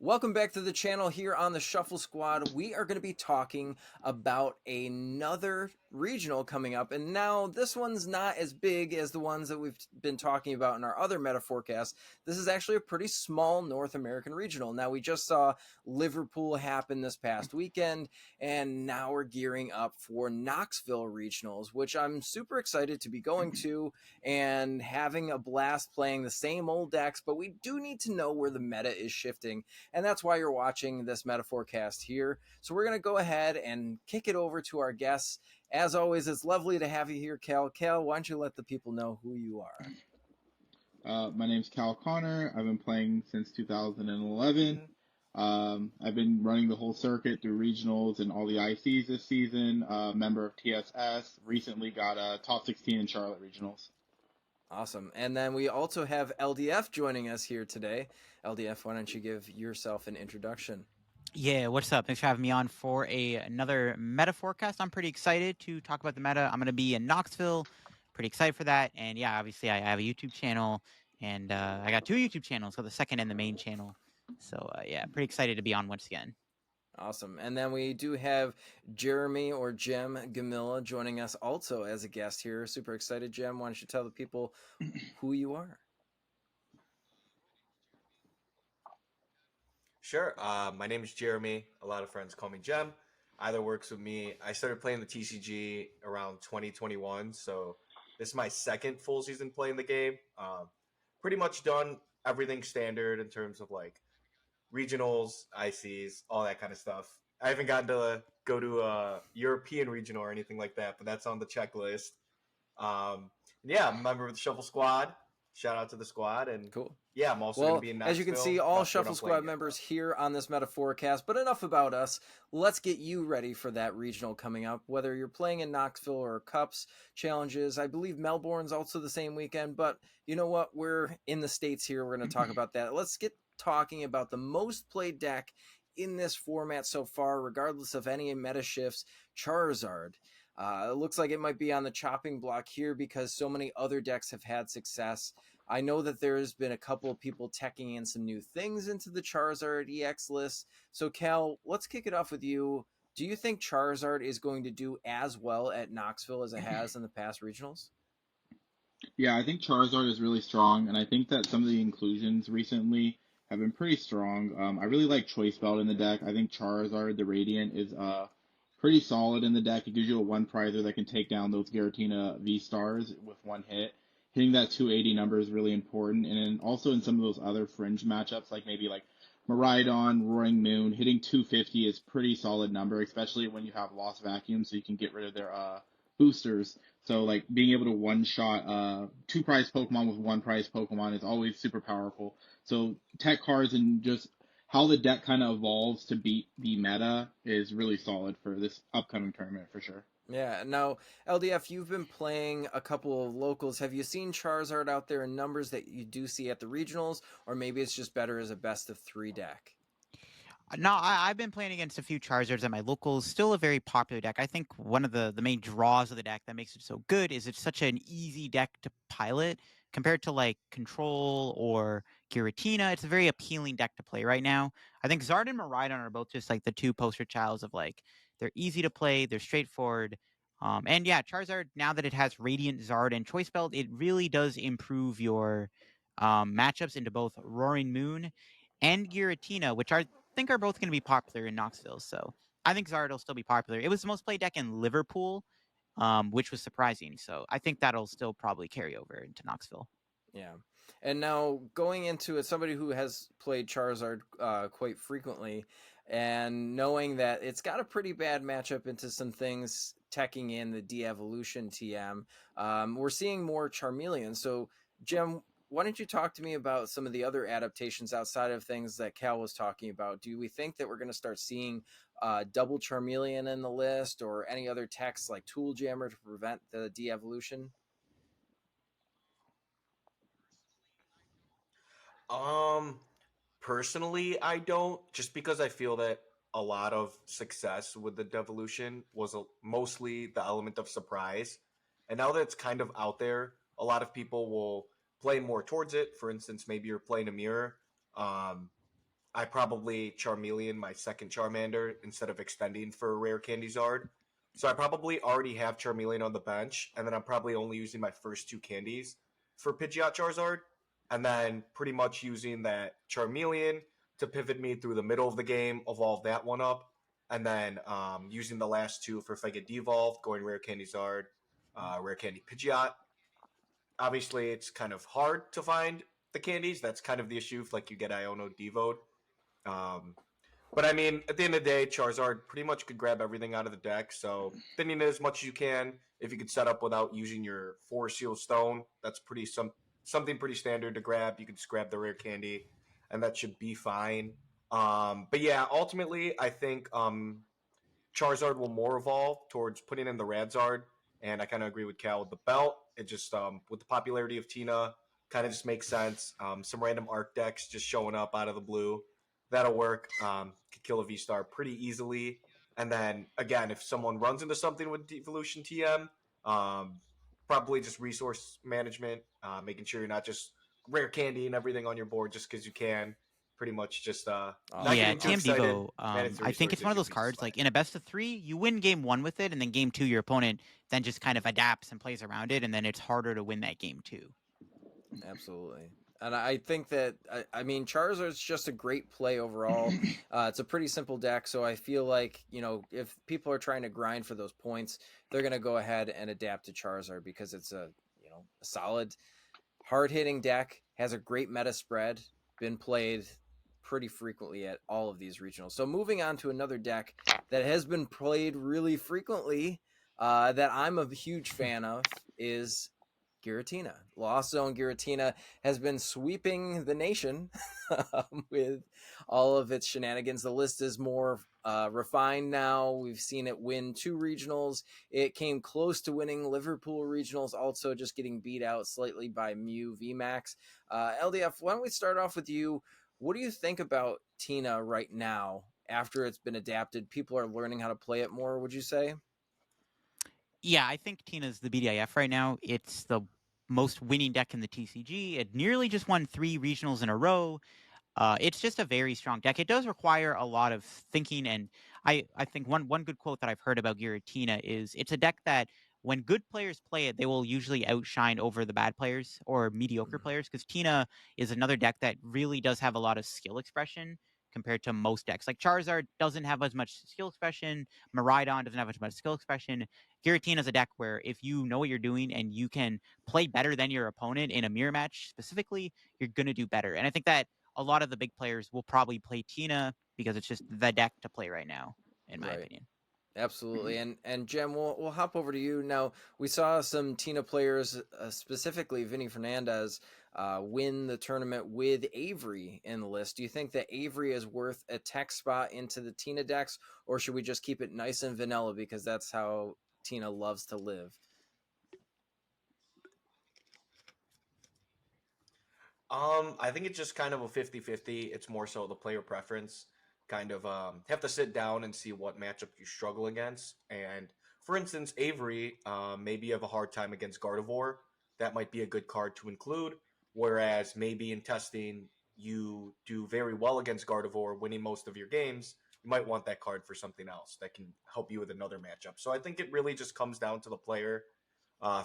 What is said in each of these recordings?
Welcome back to the channel here on the Shuffle Squad. We are going to be talking about another regional coming up, and now this one's not as big as the ones that we've been talking about in our other meta forecasts. This is actually a pretty small North American regional. Now, we just saw Liverpool happen this past weekend, and now we're gearing up for Knoxville regionals, which I'm super excited to be going to and having a blast playing the same old decks, but we do need to know where the meta is shifting, and that's why you're watching this meta forecast here. So we're going to go ahead and kick it over to our guests. As always, it's lovely to have you here, Cal. Cal, why don't you let the people know who you are? My name's Cal Connor. I've been playing since 2011. I've been running the whole circuit through regionals and all the ICs this season. Member of TSS. Recently got a top 16 in Charlotte regionals. Awesome. And then we also have LDF joining us here today. LDF, why don't you give yourself an introduction? Yeah, what's up? Thanks for having me on for another meta forecast. I'm pretty excited to talk about the meta. I'm going to be in Knoxville. Pretty excited for that. And yeah, obviously I have a YouTube channel, and I got two YouTube channels, so the second and the main channel. So yeah, pretty excited to be on once again. Awesome. And then we do have Jeremy or Jem Gumila joining us also as a guest here. Super excited, Jem. Why don't you tell the people who you are? Sure. My name is Jeremy. A lot of friends call me Jem. Either works with me. I started playing the TCG around 2021, so this is my second full season playing the game. Pretty much done everything standard in terms of like regionals, ICs, all that kind of stuff. I haven't gotten to go to a European regional or anything like that, but that's on the checklist. Yeah, I'm a member of the Shuffle Squad. Shout out to the squad, and Cool. yeah, I'm also going to be in Knoxville. As you can see, all Shuffle Squad members here on this meta forecast. But enough about us. Let's get you ready for that regional coming up. Whether you're playing in Knoxville or Cups challenges, I believe Melbourne's also the same weekend. But you know what? We're in the States here. We're going to talk about that. Let's get talking about the most played deck in this format so far, regardless of any meta shifts. Charizard. It looks like it might be on the chopping block here because so many other decks have had success. I know that there's been a couple of people teching in some new things into the Charizard EX list. So, Cal, let's kick it off with you. Do you think Charizard is going to do as well at Knoxville as it has in the past regionals? Yeah, I think Charizard is really strong, and I think that some of the inclusions recently have been pretty strong. I really like Choice Belt in the deck. I think Charizard, the Radiant, is pretty solid in the deck. It gives you a one prizer that can take down those Giratina V-Stars with one hit. Hitting that 280 number is really important. And then also in some of those other fringe matchups, like maybe like Miraidon, Roaring Moon, hitting 250 is pretty solid number, especially when you have Lost Vacuum, so you can get rid of their boosters. So like being able to one-shot two prize Pokemon with one prize Pokemon is always super powerful. So tech cards and just how the deck kind of evolves to beat the meta is really solid for this upcoming tournament for sure. Yeah. Now, LDF, you've been playing a couple of locals. Have you seen Charizard out there in numbers that you do see at the regionals, or maybe it's just better as a best of 3 deck? No, I've been playing against a few Charizards at my locals. Still a very popular deck. I think one of the main draws of the deck that makes it so good is it's such an easy deck to pilot compared to like Control or Giratina. It's a very appealing deck to play right now. I think Zard and Miraidon are both just like the two poster childs of like they're easy to play, they're straightforward. And yeah, Charizard, now that it has Radiant, Zard, and Choice Belt, it really does improve your matchups into both Roaring Moon and Giratina, which are think are both going to be popular in Knoxville. So I think Zard will still be popular. It was the most played deck in Liverpool, which was surprising. So I think that'll still probably carry over into Knoxville. Yeah. And now going into it, somebody who has played Charizard quite frequently and knowing that it's got a pretty bad matchup into some things teching in the de-evolution TM, we're seeing more Charmeleon. So, Jim, why don't you talk to me about some of the other adaptations outside of things that Cal was talking about? Do we think that we're going to start seeing double Charmeleon in the list or any other techs like Tool Jammer to prevent the de-evolution? Um, Personally, I don't, just because I feel that a lot of success with the devolution was mostly the element of surprise. And now that it's kind of out there, a lot of people will play more towards it. For instance, maybe you're playing a mirror. Um, I probably Charmeleon my second Charmander instead of extending for a rare Candyzard. So I probably already have Charmeleon on the bench, and then I'm probably only using my first two candies for Pidgeot Charizard, and then pretty much using that Charmeleon to pivot me through the middle of the game, evolve that one up, and then using the last two for if I get devolved, going rare Candyzard, rare candy Pidgeot. Obviously, it's kind of hard to find the candies. That's kind of the issue if like you get Iono devoed. Um, but I mean, at the end of the day, Charizard pretty much could grab everything out of the deck. So thinning it as much as you can. If you could set up without using your 4 Seal Stone, that's something pretty standard to grab. You could just grab the rare candy, and that should be fine. But yeah, ultimately, I think Charizard will more evolve towards putting in the Radzard, and I kind of agree with Cal with the belt. It just with the popularity of Tina, kind of just makes sense. Some random Arc decks just showing up out of the blue, that'll work. Could kill a V Star pretty easily. And then again, if someone runs into something with Devolution TM, probably just resource management, making sure you're not just rare candy and everything on your board just because you can. Pretty much just not Yeah, getting too TM excited. Devo. Manage the I think it's resources one of you those can cards just like let. in a best of 3, you win game 1 with it, and then game 2 your opponent then just kind of adapts and plays around it, and then it's harder to win that game 2. Absolutely. And I think that, I mean, Charizard's just a great play overall. It's a pretty simple deck, so I feel like, if people are trying to grind for those points, they're going to go ahead and adapt to Charizard because it's a solid, hard-hitting deck, has a great meta spread, been played pretty frequently at all of these regionals. So moving on to another deck that has been played really frequently, that I'm a huge fan of, is Giratina. Lost Zone Giratina has been sweeping the nation with all of its shenanigans. The list is more refined now. We've seen it win 2 regionals. It came close to winning Liverpool regionals, also just getting beat out slightly by Mew VMAX. LDF, why don't we start off with you? What do you think about Tina right now after it's been adapted? People are learning how to play it more, would you say? Yeah, I think Tina's the BDIF right now. It's the most winning deck in the TCG. It nearly just won 3 regionals in a row. It's just a very strong deck. It does require a lot of thinking, and I think one good quote that I've heard about Giratina is it's a deck that when good players play it, they will usually outshine over the bad players or mediocre players, because Tina is another deck that really does have a lot of skill expression compared to most decks. Like Charizard doesn't have as much skill expression, Miraidon doesn't have as much skill expression. Giratina is a deck where if you know what you're doing and you can play better than your opponent in a mirror match specifically, you're going to do better. And I think that a lot of the big players will probably play Tina because it's just the deck to play right now, in my opinion. Absolutely. And Jem, we'll hop over to you now. We saw some Tina players, specifically Vinny Fernandez, win the tournament with Avery in the list. Do you think that Avery is worth a tech spot into the Tina decks, or should we just keep it nice and vanilla because that's how Tina loves to live? I think it's just kind of a 50-50. It's more so the player preference. Kind of have to sit down and see what matchup you struggle against. And for instance, Avery, maybe you have a hard time against Gardevoir. That might be a good card to include. Whereas maybe in testing, you do very well against Gardevoir, winning most of your games. You might want that card for something else that can help you with another matchup. So I think it really just comes down to the player.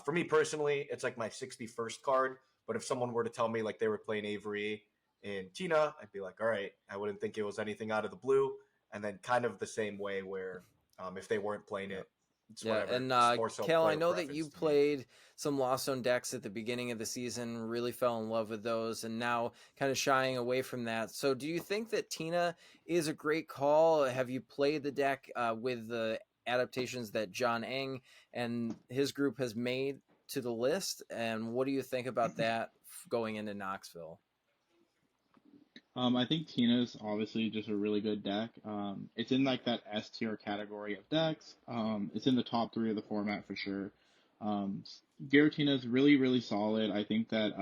For me personally, it's like my 61st card. But if someone were to tell me like they were playing Avery and Tina, I'd be like, all right, I wouldn't think it was anything out of the blue. And then kind of the same way where if they weren't playing it, it's Yeah, whatever. and It's more so Kel, I player know that you preference to me. played some Lost Zone decks at the beginning of the season, really fell in love with those, and now kind of shying away from that. So, do you think that Tina is a great call? Have you played the deck with the adaptations that John Eng and his group has made to the list? And what do you think about that going into Knoxville? I think Tina's obviously just a really good deck. It's in like that S tier category of decks. It's in the top 3 of the format for sure. Um, Giratina's really, really solid. I think that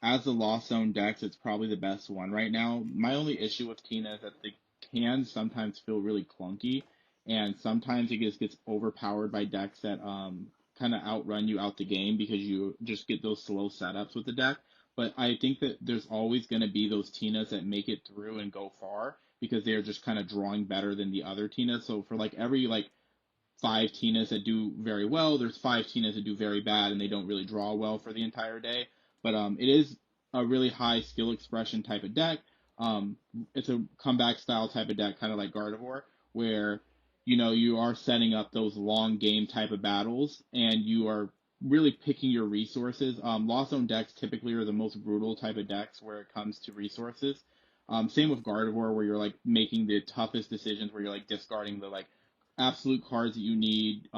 as the Lost Zone decks, it's probably the best one right now. My only issue with Tina is that they can sometimes feel really clunky, and sometimes it just gets overpowered by decks that kind of outrun you out the game because you just get those slow setups with the deck. But I think that there's always going to be those Tinas that make it through and go far because they're just kind of drawing better than the other Tinas. So for like every like five Tinas that do very well, there's five Tinas that do very bad and they don't really draw well for the entire day. But it is a really high skill expression type of deck. It's a comeback style type of deck, kind of like Gardevoir, where you are setting up those long game type of battles and you are really picking your resources. Lost Zone decks typically are the most brutal type of decks where it comes to resources. Same with Gardevoir, where you're like making the toughest decisions, where you're like discarding the like absolute cards that you need,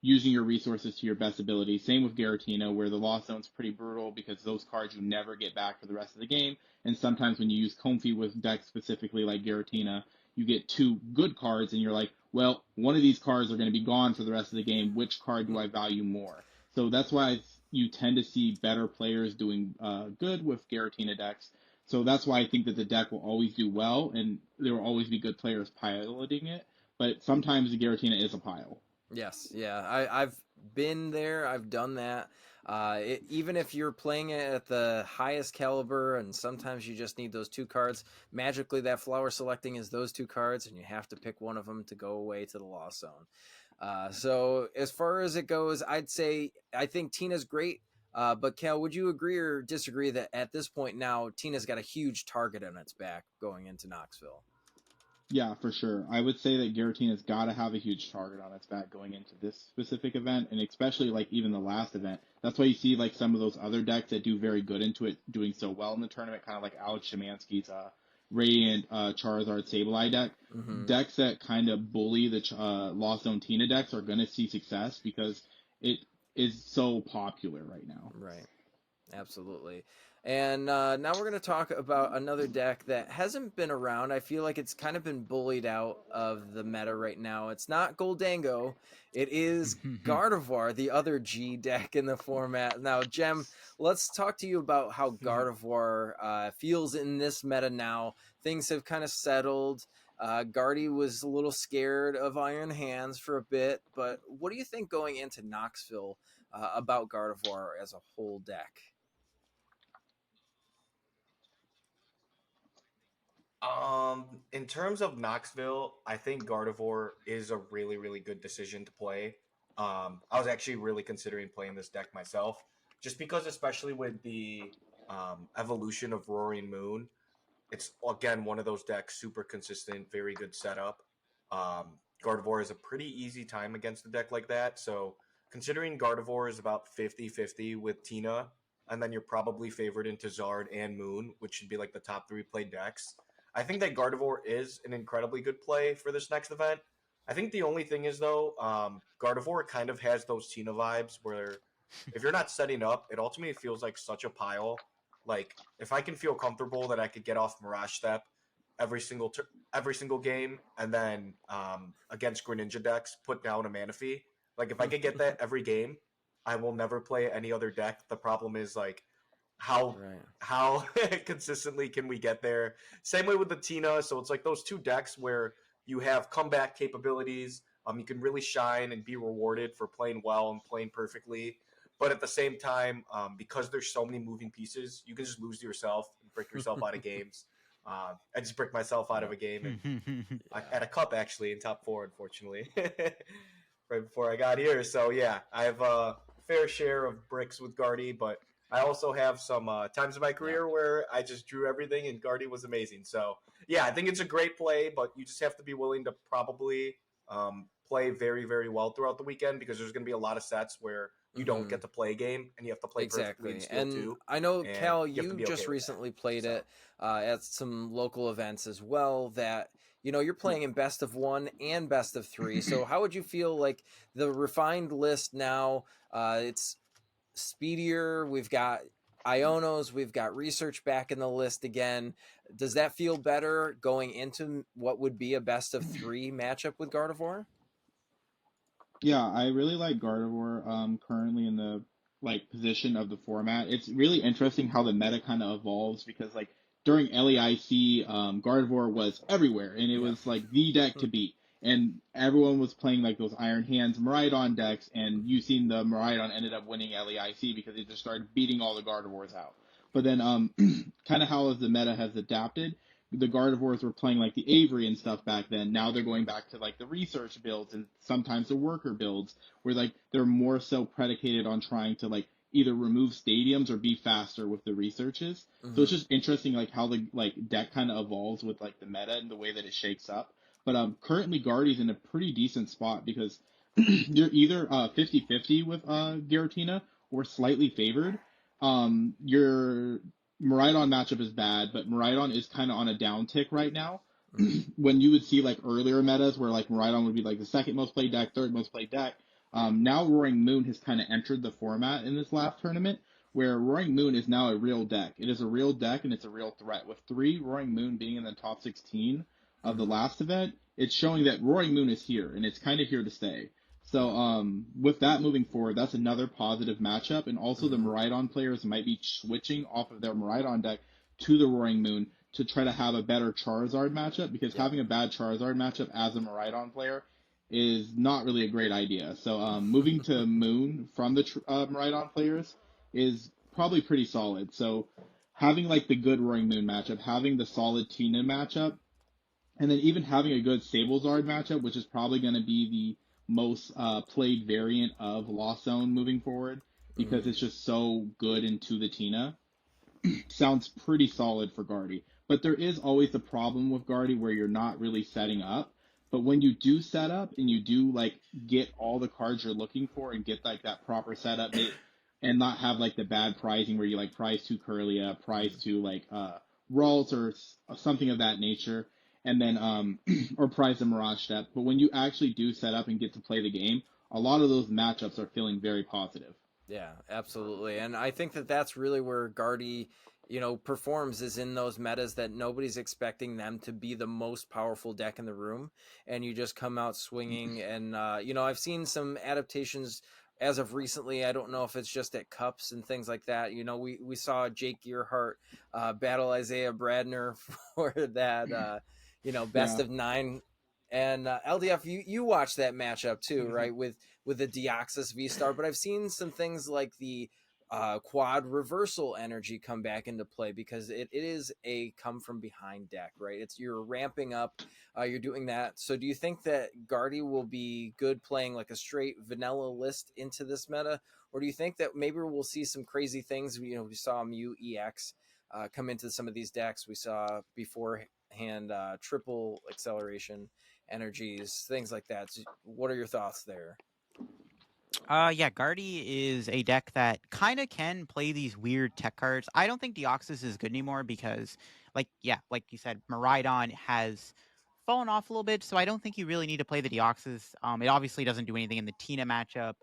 using your resources to your best ability. Same with Giratina, where the Lost Zone's pretty brutal because those cards you never get back for the rest of the game. And sometimes when you use Comfey with decks specifically like Giratina, you get two good cards and you're like, well, one of these cards are going to be gone for the rest of the game. Which card do I value more? So that's why you tend to see better players doing good with Giratina decks. So that's why I think that the deck will always do well, and there will always be good players piloting it. But sometimes the Giratina is a pile. Yes, yeah, I've been there. I've done that. Even if you're playing it at the highest caliber, and sometimes you just need those two cards. Magically, that flower selecting is those two cards, and you have to pick one of them to go away to the Lost Zone. So as far as it goes, I'd say I think Tina's great. But Cal, would you agree or disagree that at this point now, Tina's got a huge target on its back going into Knoxville? Yeah, for sure. I would say that Giratina's got to have a huge target on its back going into this specific event, and especially like even the last event. That's why you see like some of those other decks that do very good into it doing so well in the tournament, kind of like Alex Shemansky's Radiant Charizard Sableye deck. Mm-hmm. Decks that kind of bully the Lost Zone Tina decks are going to see success because it is so popular right now. Right. Absolutely. And now we're going to talk about another deck that hasn't been around. I feel like it's kind of been bullied out of the meta right now. It's not Goldango. It is Gardevoir, the other G deck in the format. Now, Jem, let's talk to you about how Gardevoir feels in this meta now. Things have kind of settled. Guardy was a little scared of Iron Hands for a bit, but what do you think going into Knoxville about Gardevoir as a whole deck? In terms of Knoxville, I think Gardevoir is a really, really good decision to play. I was actually really considering playing this deck myself, just because, especially with the evolution of Roaring Moon, it's again one of those decks, super consistent, very good setup. Gardevoir is a pretty easy time against a deck like that. So considering Gardevoir is about 50-50 with Tina, and then you're probably favored into Zard and Moon, which should be like the top three played decks. I think that Gardevoir is an incredibly good play for this next event. I think the only thing is though, Gardevoir kind of has those Tina vibes where if you're not setting up, it ultimately feels like such a pile. Like if I can feel comfortable that I could get off Mirage Step every single game, and then against Greninja decks put down a Manaphy. Like if I could get that every game, I will never play any other deck. The problem is like how Right. how consistently can we get there? Same way with the Tina. So it's like those two decks where you have comeback capabilities. You can really shine and be rewarded for playing well and playing perfectly. But at the same time, because there's so many moving pieces, you can just lose to yourself and break yourself out of games. I just bricked myself out of a game and at a cup actually in top four, unfortunately, right before I got here. So yeah, I have a fair share of bricks with Guardy, but I also have some times in my career where I just drew everything and Guardy was amazing. So yeah, I think it's a great play, but you just have to be willing to probably play very, very well throughout the weekend because there's going to be a lot of sets where you don't get to play a game and you have to play perfectly in Steel and 2. I know, and Cal, you have to you be okay just with recently that. played it at some local events as well that you're playing in best of one and best of three. So how would you feel like the refined list now? It's speedier. We've got Ionos. We've got research back in the list again. Does that feel better going into what would be a best of three matchup with Gardevoir? Yeah, I really like Gardevoir currently in the like position of the format. It's really interesting how the meta kind of evolves because like during LEIC, Gardevoir was everywhere and it Yeah. was like the deck to beat. And everyone was playing like those Iron Hands Miraidon decks, and you seen the Miraidon ended up winning LEIC because it just started beating all the Gardevoirs out. But then kind of how the meta has adapted. The Gardevoirs were playing like the Avery and stuff back then. Now they're going back to like the research builds and sometimes the worker builds where like they're more so predicated on trying to like either remove stadiums or be faster with the researches. So it's just interesting like how the like deck kind of evolves with like the meta and the way that it shakes up. But currently Guardy's in a pretty decent spot because you're either 50-50 with Giratina or slightly favored. Your Miraidon matchup is bad, but Miraidon is kind of on a downtick right now. When you would see like earlier metas where like Miraidon would be like the second most played deck, third most played deck, now Roaring Moon has kind of entered the format in this last tournament, where Roaring Moon is now a real deck. It is a real deck and it's a real threat. With 3 Roaring Moon being in the top 16 of the last event, it's showing that Roaring Moon is here and it's kind of here to stay. So with that moving forward, that's another positive matchup. And also the Miraidon players might be switching off of their Miraidon deck to the Roaring Moon to try to have a better Charizard matchup, because having a bad Charizard matchup as a Miraidon player is not really a great idea. So moving to Moon from the Miraidon players is probably pretty solid. So having like the good Roaring Moon matchup, having the solid Tina matchup, and then even having a good Sablezard matchup, which is probably going to be the most played variant of Lost Zone moving forward, because it's just so good into the Tina, sounds pretty solid for Guardy. But there is always the problem with Guardy where you're not really setting up. But when you do set up and you do like get all the cards you're looking for and get like that proper setup and not have like the bad pricing where you like price to Curlia, price to like Ralts or something of that nature, and then or price a Mirage Step. But when you actually do set up and get to play the game, a lot of those matchups are feeling very positive. Yeah, absolutely. And I think that that's really where Guardy, performs, is in those metas that nobody's expecting them to be the most powerful deck in the room. And you just come out swinging. And, I've seen some adaptations as of recently. I don't know if it's just at Cups and things like that. We saw Jake Gearhart battle Isaiah Bradner for that, best of 9. And LDF, you watched that matchup too, right? With the Deoxys V-Star, but I've seen some things like the quad reversal energy come back into play, because it is a come from behind deck, right? You're ramping up, you're doing that. So do you think that Guardy will be good playing like a straight vanilla list into this meta, or do you think that maybe we'll see some crazy things? We saw Mew EX come into some of these decks. We saw beforehand triple acceleration energies, things like that. So what are your thoughts there? Yeah, Guardy is a deck that kind of can play these weird tech cards. I don't think Deoxys is good anymore because, like you said, Miraidon has fallen off a little bit, so I don't think you really need to play the Deoxys. It obviously doesn't do anything in the Tina matchup.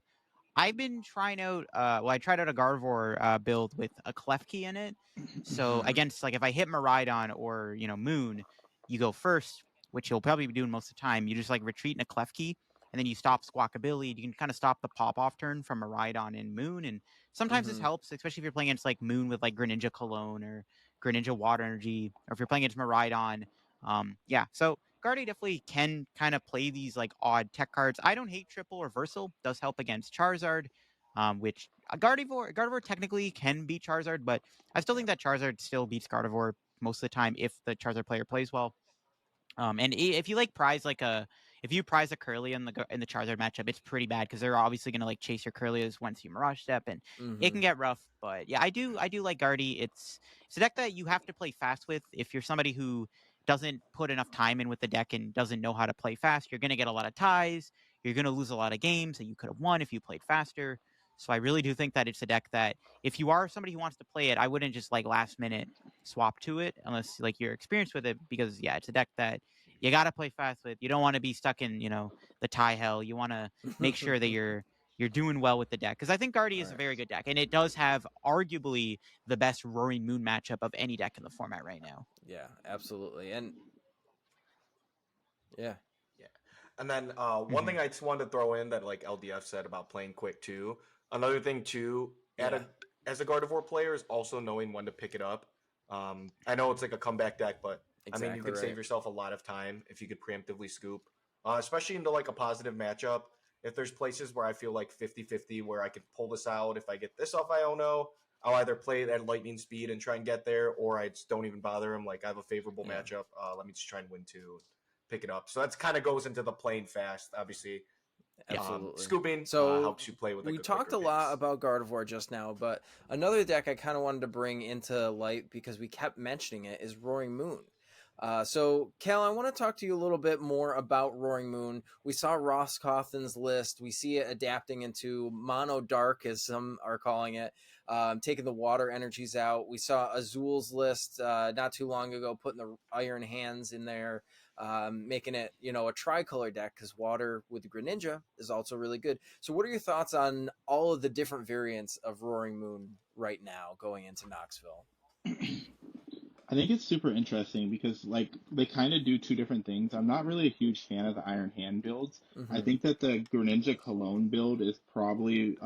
I've been trying out, I tried out a Gardevoir build with a Klefki in it. So against, like, if I hit Miraidon or, Moon, you go first, which you'll probably be doing most of the time. You just, like, retreat in a Klefki, and then you stop Squawkabilly. You can kind of stop the pop-off turn from Miraidon and Moon, and sometimes this helps, especially if you're playing against, like, Moon with, like, Greninja Cologne or Greninja Water Energy, or if you're playing against Miraidon. So Guardy definitely can kind of play these like odd tech cards. I don't hate triple reversal. Does help against Charizard, which Gardevoir technically can beat Charizard, but I still think that Charizard still beats Gardevoir most of the time if the Charizard player plays well. And if you if you prize a Curly in the Charizard matchup, it's pretty bad because they're obviously going to like chase your Curlias once you Mirage Step, and it can get rough. But yeah, I do like Guardy. It's a deck that you have to play fast with. If you're somebody who doesn't put enough time in with the deck and doesn't know how to play fast, you're going to get a lot of ties. You're going to lose a lot of games that you could have won if you played faster. So I really do think that it's a deck that if you are somebody who wants to play it, I wouldn't just like last minute swap to it unless like you're experienced with it, because yeah, it's a deck that you got to play fast with. You don't want to be stuck in, the tie hell. You want to make sure that you're doing well with the deck, because I think Guardy is a very good deck, and it does have arguably the best Roaring Moon matchup of any deck in the format right now. Yeah, absolutely. And yeah. And then one thing I just wanted to throw in that like LDF said about playing quick too. Another thing too, as a Gardevoir player, is also knowing when to pick it up. I know it's like a comeback deck, but Exactly, I mean, you could save yourself a lot of time if you could preemptively scoop, especially into like a positive matchup. If there's places where I feel like 50-50 where I could pull this out if I get this off Iono, I'll either play it at lightning speed and try and get there, or I just don't even bother him. Like, I have a favorable matchup. Let me just try and win 2, pick it up. So that's kind of goes into the playing fast, obviously. Absolutely. Scooping So helps you play with like we a talked quicker a lot pace. about Gardevoir just now, but another deck I kind of wanted to bring into light because we kept mentioning it is Roaring Moon. So, Cal, I want to talk to you a little bit more about Roaring Moon. We saw Ross Cawthon's list. We see it adapting into Mono Dark, as some are calling it, taking the water energies out. We saw Azul's list not too long ago, putting the Iron Hands in there, making it, a tricolor deck because water with Greninja is also really good. So, what are your thoughts on all of the different variants of Roaring Moon right now going into Knoxville? I think it's super interesting because like they kind of do two different things. I'm not really a huge fan of the Iron Hand builds. I Mm-hmm. think that the Greninja Cologne build is probably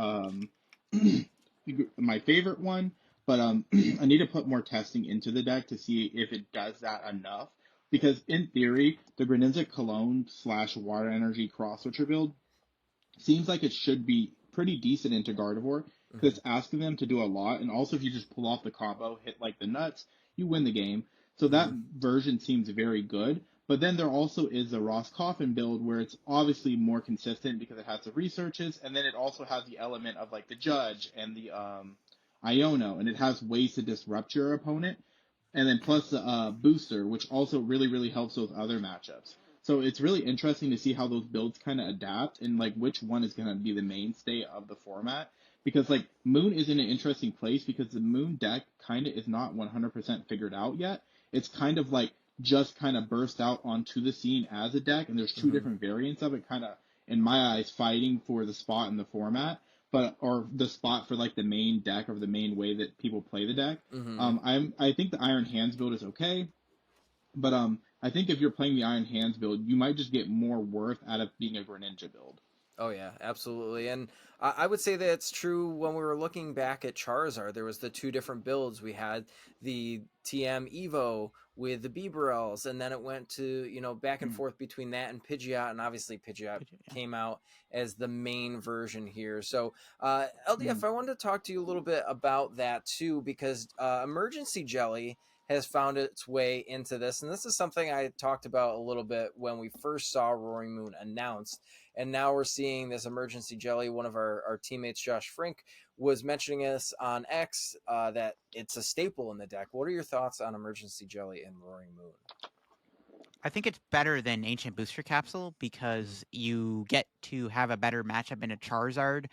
my favorite one, but I need to put more testing into the deck to see if it does that enough. Because in theory, the Greninja Cologne slash Water Energy Cross Switcher build seems like it should be pretty decent into Gardevoir because Mm-hmm. it's asking them to do a lot. And also, if you just pull off the combo, hit like the nuts, you win the game. So that Mm-hmm. version seems very good. But then there also is a Ross Coffin build where it's obviously more consistent because it has the researches, and then it also has the element of like the judge and the Iono, and it has ways to disrupt your opponent, and then plus the booster, which also really really helps those other matchups. So it's really interesting to see how those builds kind of adapt and like which one is going to be the mainstay of the format. Because like Moon is in an interesting place because the Moon deck kind of is not 100% figured out yet. It's kind of like just kind of burst out onto the scene as a deck, and there's two Mm-hmm. different variants of it, kind of in my eyes fighting for the spot in the format, but or the spot for like the main deck or the main way that people play the deck. Mm-hmm. I think the Iron Hands build is okay. But I think if you're playing the Iron Hands build, you might just get more worth out of being a Greninja build. Oh yeah, absolutely. And I would say that it's true when we were looking back at Charizard. There was the two different builds. We had the TM Evo with the Bibarels, and then it went to, back and Hmm. forth between that and Pidgeot, and obviously Pidgeot Yeah. came out as the main version here. So, Hmm. LDF, I wanted to talk to you a little bit about that too, because Emergency Jelly has found its way into this, and this is something I talked about a little bit when we first saw Roaring Moon announced, and now we're seeing this emergency jelly. One of our teammates, Josh Frink, was mentioning this on X, that it's a staple in the deck. What are your thoughts on emergency jelly in Roaring Moon? I think it's better than Ancient Booster Capsule because you get to have a better matchup in a Charizard.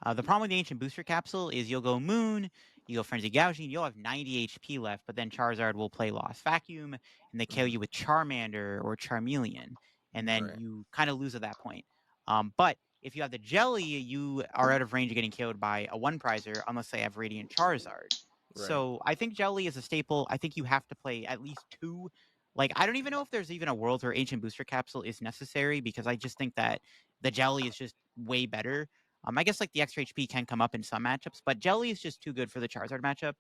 The problem with the Ancient Booster Capsule is you'll go Moon, you go Frenzy Gouging, you'll have 90 HP left, but then Charizard will play Lost Vacuum, and they KO Mm-hmm. you with Charmander or Charmeleon, and then Right. you kind of lose at that point. But if you have the Jelly, you are out of range of getting killed by a one prizer unless they have Radiant Charizard. Right. So I think Jelly is a staple. I think you have to play at least two. Like, I don't even know if there's even a world where Ancient Booster Capsule is necessary because I just think that the Jelly is just way better. I guess like the extra HP can come up in some matchups, but Jelly is just too good for the Charizard matchup.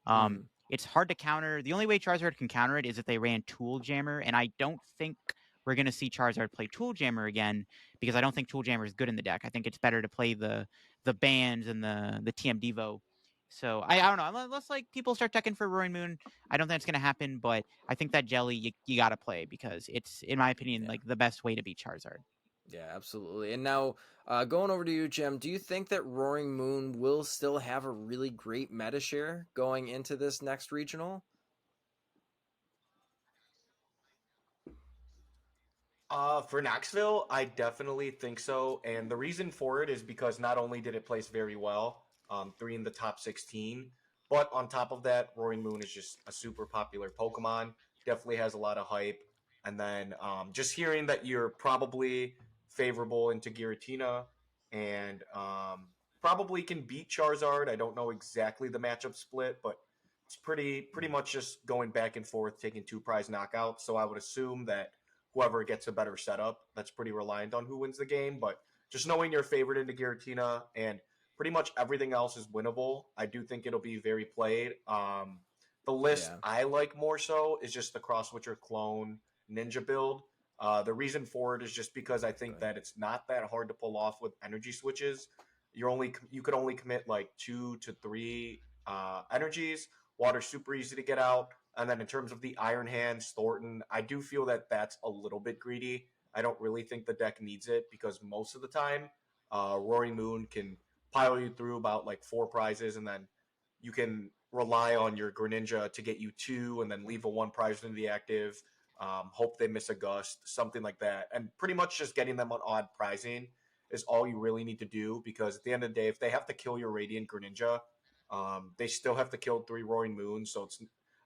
Mm-hmm. It's hard to counter. The only way Charizard can counter it is if they ran Tool Jammer, and I don't think we're going to see Charizard play Tool Jammer again because I don't think Tool Jammer is good in the deck. I think it's better to play the bands and the TM Devo. So I don't know unless like people start checking for Roaring Moon. I don't think it's going to happen, but I think that Jelly you got to play because it's, in my opinion, Yeah. like the best way to beat Charizard. Yeah, absolutely. And now, going over to you, Jim, do you think that Roaring Moon will still have a really great meta share going into this next regional? For Knoxville, I definitely think so, and the reason for it is because not only did it place very well, 3 in the top 16, but on top of that, Roaring Moon is just a super popular Pokemon. Definitely has a lot of hype, and then just hearing that you're probably favorable into Giratina and probably can beat Charizard. I don't know exactly the matchup split, but it's pretty much just going back and forth, taking 2 prize knockouts. So I would assume that whoever gets a better setup. That's pretty reliant on who wins the game. But just knowing you're favored into Giratina and pretty much everything else is winnable, I do think it'll be very played. The list Yeah. I like more so is just the Cross Witcher clone ninja build. The reason for it is just because I think Right. that it's not that hard to pull off with energy switches. You could only commit like 2 to 3 energies. Water's super easy to get out. And then in terms of the Iron Hands, Thornton, I do feel that that's a little bit greedy. I don't really think the deck needs it because most of the time, Roaring Moon can pile you through about like 4 prizes, and then you can rely on your Greninja to get you 2 and then leave a 1 prize into the active. Hope they miss a gust, something like that. And pretty much just getting them on odd prizing is all you really need to do, because at the end of the day, if they have to kill your Radiant Greninja, they still have to kill 3 Roaring Moons.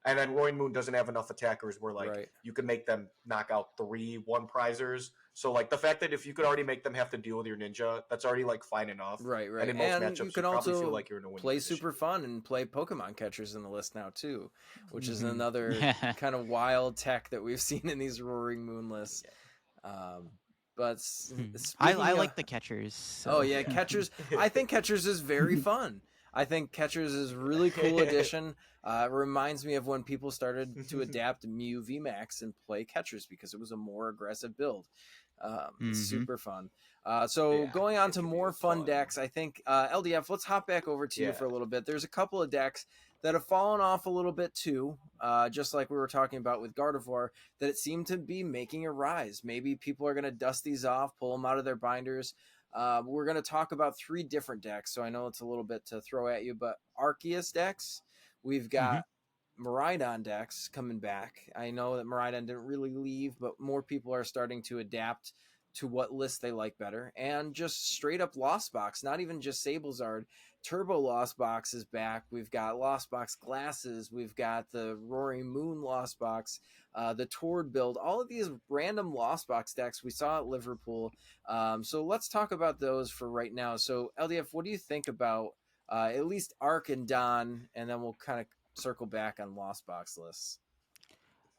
And then Roaring Moon doesn't have enough attackers where like you can make them knock out 3 1-prizers. So like the fact that if you could already make them have to deal with your ninja, that's already like fine enough. Right. And in most matchups, you can probably also feel like you're in a winning play position. super fun and play Pokemon catchers in the list now too, which is Mhm. another Yeah. kind of wild tech that we've seen in these Roaring Moon lists. But I speaking like of- the catchers. So. Oh yeah, catchers. I think catchers is very fun. I think catchers is a really cool addition. It reminds me of when people started to adapt Mew VMAX and play catchers because it was a more aggressive build. It's super fun. So Yeah, going on it to can be more fun fun. decks, I think LDF. Let's hop back over to you Yeah. for a little bit. There's a couple of decks that have fallen off a little bit too, just like we were talking about with Gardevoir, that it seemed to be making a rise. Maybe people are going to dust these off, pull them out of their binders. We're going to talk about 3 different decks, so I know it's a little bit to throw at you, but Arceus decks, we've got Miraidon decks coming back. I know that Miraidon didn't really leave, but more people are starting to adapt to what list they like better. And just straight up Lost Box, not even just Sablezard. Turbo Lost Box is back. We've got Lost Box Glasses. We've got the Roaring Moon Lost Box, the Tord build. All of these random Lost Box decks we saw at Liverpool. So let's talk about those for right now. So LDF, what do you think about at least Arc and Don, and then we'll kind of circle back on Lost Box lists.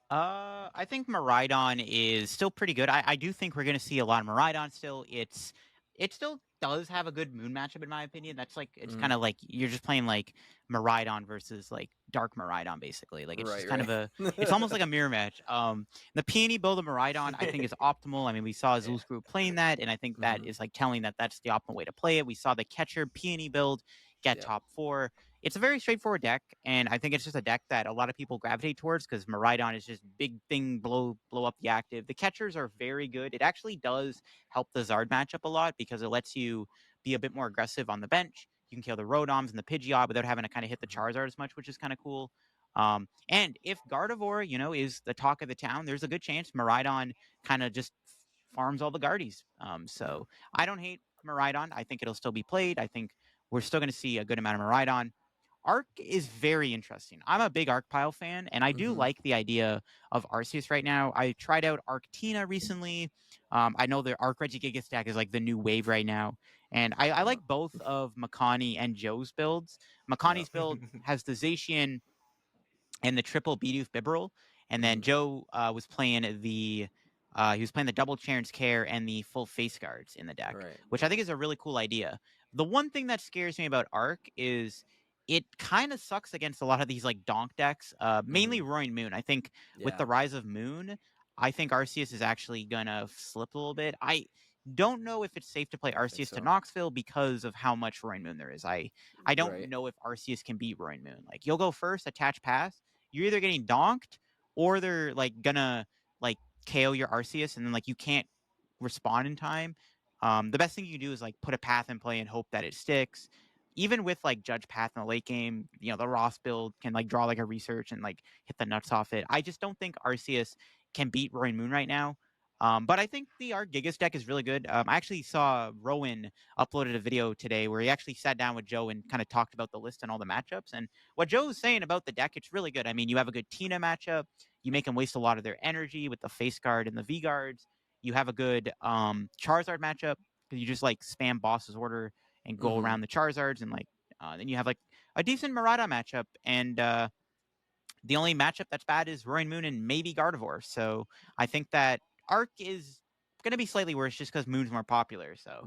I think Miraidon is still pretty good. I do think we're going to see a lot of Miraidon still. It still does have a good moon matchup in my opinion. That's like it's kind of like you're just playing like Miraidon versus like Dark Miraidon basically. Like it's just kind of a it's almost like a mirror match. The peony build of Miraidon I think is optimal. I mean, we saw Azul Screw playing that, and I think that is like telling that that's the optimal way to play it. We saw the catcher peony build get top 4. It's a very straightforward deck, and I think it's just a deck that a lot of people gravitate towards because Miraidon is just big thing, blow up the active. The catchers are very good. It actually does help the Zard matchup a lot because it lets you be a bit more aggressive on the bench. You can kill the Rodoms and the Pidgeot without having to kind of hit the Charizard as much, which is kind of cool. And if Gardevoir, is the talk of the town, there's a good chance Miraidon kind of just farms all the Guardies. So I don't hate Miraidon. I think it'll still be played. I think we're still going to see a good amount of Miraidon. Arc is very interesting. I'm a big Arc Pile fan, and I do like the idea of Arceus right now. I tried out Arctina recently. I know the Arc Regigigas deck is like the new wave right now, and I like both of Makani and Joe's builds. Makani's build has the Zacian and the triple Bidoof Bibarel, and then Joe was playing the double Charon's Care and the full face guards in the deck, which I think is a really cool idea. The one thing that scares me about Arc is it kind of sucks against a lot of these like donk decks, mainly Roaring Moon. I think with the rise of Moon, I think Arceus is actually gonna slip a little bit. I don't know if it's safe to play Arceus to Knoxville because of how much Roaring Moon there is. I don't know if Arceus can beat Roaring Moon. Like you'll go first, attach pass. You're either getting donked or they're like gonna like KO your Arceus, and then like you can't respond in time. The best thing you can do is like put a path in play and hope that it sticks. Even with like Judge Path in the late game, the Ross build can like draw like a research and like hit the nuts off it. I just don't think Arceus can beat Roaring Moon right now. But I think the Art Gigas deck is really good. I actually saw Rowan uploaded a video today where he actually sat down with Joe and kind of talked about the list and all the matchups. And what Joe was saying about the deck, it's really good. I mean, you have a good Tina matchup. You make them waste a lot of their energy with the face guard and the V guards. You have a good Charizard matchup because you just like spam boss's order and go around the Charizards, and like then you have like a decent Murata matchup. And the only matchup that's bad is Roaring Moon and maybe Gardevoir. So I think that Arc is going to be slightly worse just because Moon's more popular. So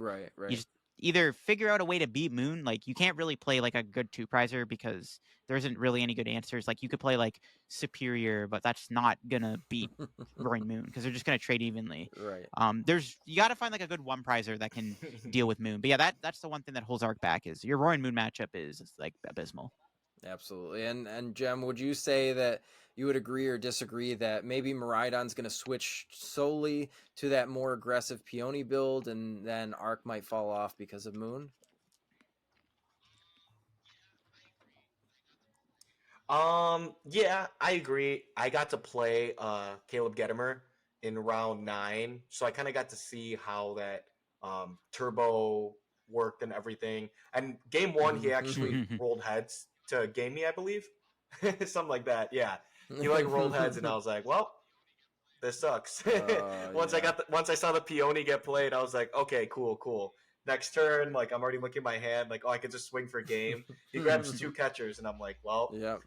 you just either figure out a way to beat Moon. Like you can't really play like a good 2-prizer because there isn't really any good answers. Like you could play like Superior, but that's not gonna beat Roaring Moon because they're just gonna trade evenly. You got to find like a good 1-prizer that can deal with Moon. But yeah, that's the one thing that holds Arc back is your Roaring Moon matchup is like abysmal. Absolutely. And Jem, would you say that you would agree or disagree that maybe Miraidon's going to switch solely to that more aggressive Peony build, and then Arc might fall off because of Moon? Yeah, I agree. I got to play Caleb Gettimer in round 9, so I kind of got to see how that turbo worked and everything. And game 1, he actually rolled heads to game me, I believe, something like that. Yeah, he like rolled heads, and I was like, well, this sucks. Yeah. Once I saw the peony get played, I was like, okay, cool. Next turn, like I'm already looking at my hand, like, oh, I could just swing for game. He grabs 2 catchers, and I'm like, well, Yep.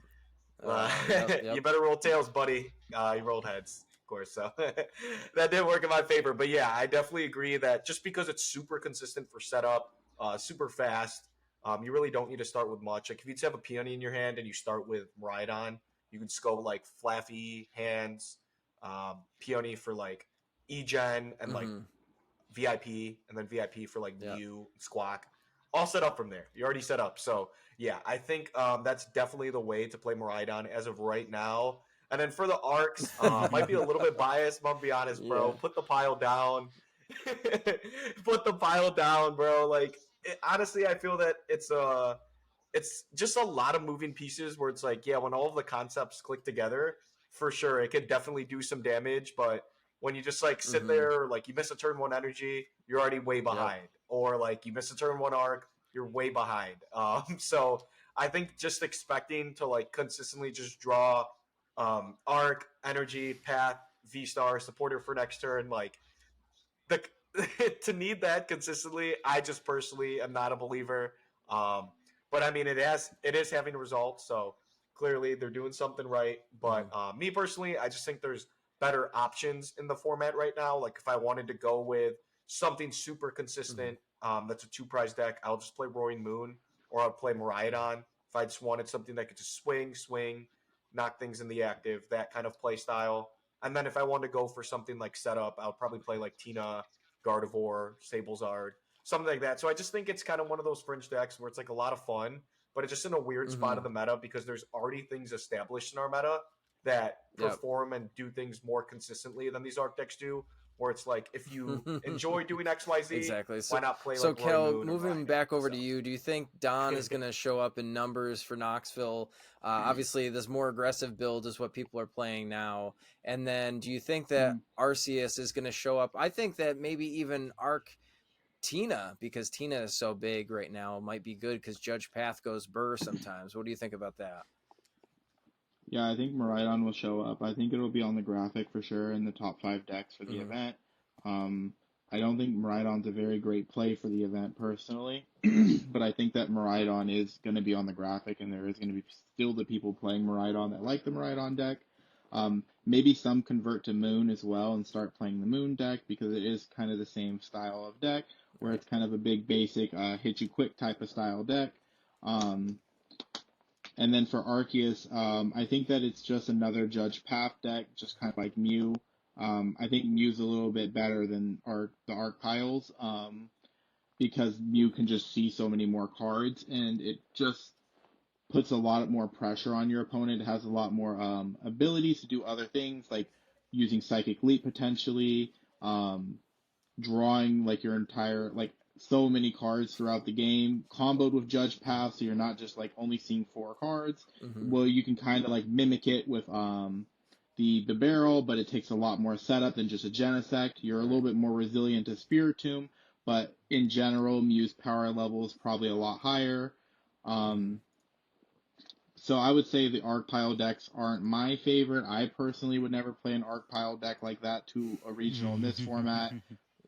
you Yep. better roll tails, buddy. He rolled heads, of course, so that didn't work in my favor. But yeah, I definitely agree that just because it's super consistent for setup, super fast, you really don't need to start with much. Like if you just have a peony in your hand and you start with Miraidon, you can just go like Flaffy hands, peony for like Egen and like VIP, and then VIP for like Mew, Squawk. All set up from there. You're already set up. So yeah, I think that's definitely the way to play Miraidon as of right now. And then for the arcs, might be a little bit biased, but I'll be honest, bro. Yeah. Put the pile down. Put the pile down, bro. Like honestly, I feel that it's just a lot of moving pieces where it's like, yeah, when all of the concepts click together, for sure, it could definitely do some damage. But when you just like sit there, like you miss a turn 1 energy, you're already way behind, or like you miss a turn 1 arc, you're way behind. So I think just expecting to like consistently just draw arc, energy, path, V star, supporter for next turn, like the to need that consistently, I just personally am not a believer. Um, but I mean, it is having results, so clearly they're doing something right. But me personally, I just think there's better options in the format right now. Like if I wanted to go with something super consistent, that's a 2 prize deck, I'll just play Roaring Moon, or I'll play Miraidon. If I just wanted something that could just swing, knock things in the active, that kind of play style. And then if I wanted to go for something like setup, I would probably play like Tina, Gardevoir, Sablezard, something like that. So I just think it's kind of one of those fringe decks where it's like a lot of fun, but it's just in a weird spot of the meta because there's already things established in our meta that perform and do things more consistently than these arc decks do. Where it's like, if you enjoy doing XYZ, exactly. why not play so like Kel, Moon moving back over to you, do you think Don is going to show up in numbers for Knoxville? Obviously, this more aggressive build is what people are playing now. And then do you think that Arceus is going to show up? I think that maybe even Arc Tina, because Tina is so big right now, might be good because Judge Path goes burr sometimes. What do you think about that? Yeah, I think Miraidon will show up. I think it'll be on the graphic for sure in the top 5 decks for the event. I don't think Miraidon's a very great play for the event personally, but I think that Miraidon is going to be on the graphic, and there is going to be still the people playing Miraidon that like the Miraidon deck. Maybe some convert to Moon as well and start playing the Moon deck because it is kind of the same style of deck, where it's kind of a big basic hit you quick type of style deck. And then for Arceus, I think that it's just another Judge Path deck, just kind of like Mew. I think Mew's a little bit better than the Arc Piles, because Mew can just see so many more cards, and it just puts a lot more pressure on your opponent. It has a lot more abilities to do other things, like using Psychic Leap potentially, drawing like your entire, like so many cards throughout the game, comboed with Judge Path, so you're not just like only seeing 4 cards. Well, you can kind of like mimic it with the barrel, but it takes a lot more setup than just a Genesect. You're a little bit more resilient to Spiritomb, but in general, Mew's power level is probably a lot higher. So I would say the Arc Pile decks aren't my favorite. I personally would never play an Arc Pile deck like that to a regional in this format.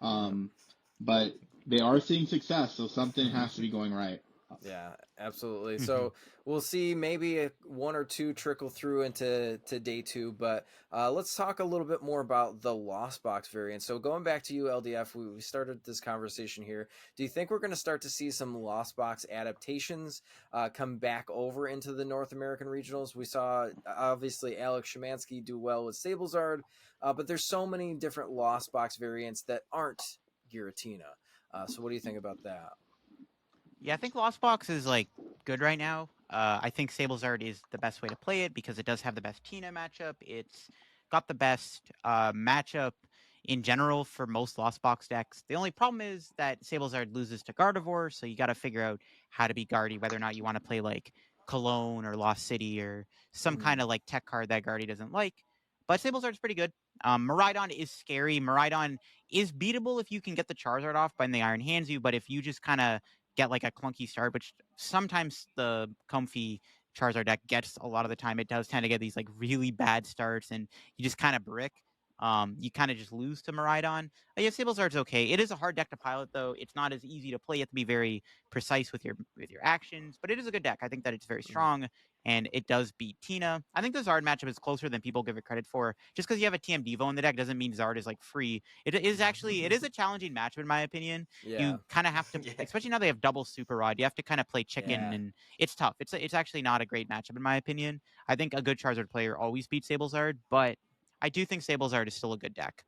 But they are seeing success, so something has to be going right. Yeah, absolutely. So we'll see maybe 1 or 2 trickle through into day 2, but let's talk a little bit more about the Lost Box variant. So going back to you, LDF, we started this conversation here. Do you think we're going to start to see some Lost Box adaptations come back over into the North American regionals? We saw, obviously, Alex Szymanski do well with Sablezard, but there's so many different Lost Box variants that aren't Giratina. So what do you think about that? Yeah, I think Lost Box is like good right now. I think Sablezard is the best way to play it because it does have the best Tina matchup. It's got the best matchup in general for most Lost Box decks. The only problem is that Sablezard loses to Gardevoir, so you got to figure out how to beat Guardy, whether or not you want to play like Cologne or Lost City or some kind of like tech card that Guardy doesn't like. But Sablezard's pretty good. Miraidon is scary. Miraidon is beatable if you can get the Charizard off when the Iron Hands you, but if you just kind of get like a clunky start, which sometimes the comfy Charizard deck gets a lot of the time, it does tend to get these like really bad starts and you just kind of brick. You kind of just lose to Miraidon. Yeah, Sablezard's okay. It is a hard deck to pilot, though. It's not as easy to play. You have to be very precise with your actions, but it is a good deck. I think that it's very strong, and it does beat Tina. I think the Zard matchup is closer than people give it credit for. Just because you have a TM Devo in the deck doesn't mean Zard is like free. It is a challenging matchup in my opinion. Yeah. You kind of have to, especially now they have double Super Rod. You have to kind of play chicken, and it's tough. It's actually not a great matchup in my opinion. I think a good Charizard player always beats Sablezard, but I do think Sablezard is still a good deck.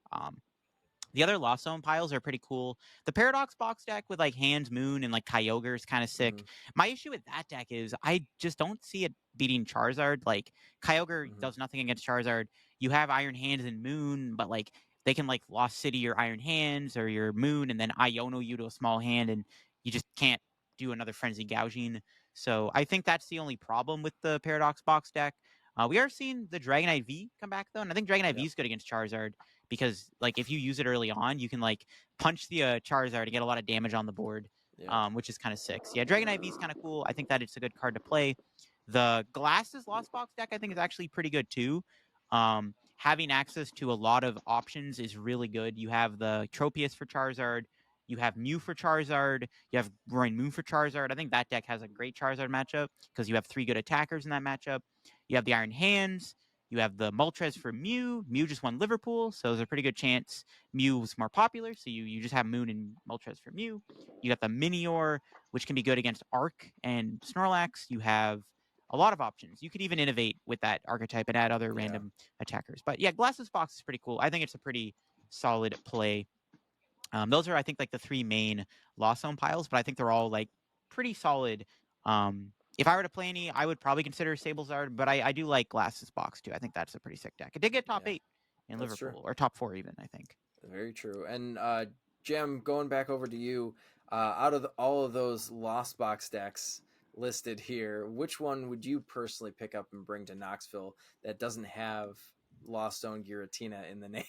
The other Lost Zone piles are pretty cool. The Paradox box deck with like Hands, Moon, and like Kyogre is kind of sick. My issue with that deck is I just don't see it beating Charizard. Like Kyogre does nothing against Charizard. You have Iron Hands and Moon, but like they can like Lost City your Iron Hands or your Moon and then Iono you to a small hand, and you just can't do another Frenzy Gouging. So I think that's the only problem with the Paradox box deck. We are seeing the Dragonite V come back though, and I think Dragonite V is good against Charizard because like if you use it early on, you can like punch the Charizard and get a lot of damage on the board, which is kind of sick. So, yeah, Dragonite V is kind of cool. I think that it's a good card to play. The Glasses Lost Box deck I think is actually pretty good too. Having access to a lot of options is really good. You have the Tropius for Charizard. You have Mew for Charizard. You have Roaring Moon for Charizard. I think that deck has a great Charizard matchup because you have 3 good attackers in that matchup. You have the Iron Hands. You have the Moltres for Mew. Mew just won Liverpool, so there's a pretty good chance Mew was more popular. So you just have Moon and Moltres for Mew. You got the Minior, which can be good against Arc and Snorlax. You have a lot of options. You could even innovate with that archetype and add other random attackers. But yeah, Glasses Box is pretty cool. I think it's a pretty solid play. Those are, I think, like the 3 main Lost Zone piles, but I think they're all like pretty solid. If I were to play any, I would probably consider Sablezard, but I do like Glasses Box too. I think that's a pretty sick deck. It did get top 8 in Liverpool, or top 4 even, I think. Very true. And Jim, going back over to you, out of all of those Lost Box decks listed here, which one would you personally pick up and bring to Knoxville that doesn't have Lost Zone Giratina in the name?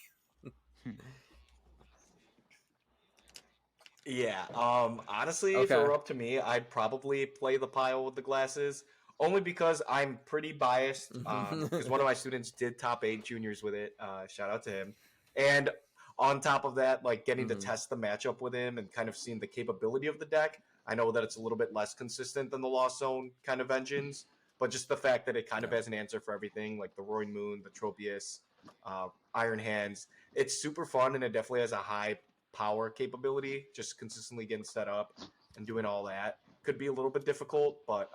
Yeah. Honestly, if it were up to me, I'd probably play the pile with the glasses. Only because I'm pretty biased. Because one of my students did top 8 juniors with it. Shout out to him. And on top of that, like getting to test the matchup with him and kind of seeing the capability of the deck. I know that it's a little bit less consistent than the Lost Zone kind of engines, but just the fact that it kind of has an answer for everything, like the Roaring Moon, the Tropius, Iron Hands. It's super fun, and it definitely has a high power capability. Just consistently getting set up and doing all that could be a little bit difficult, but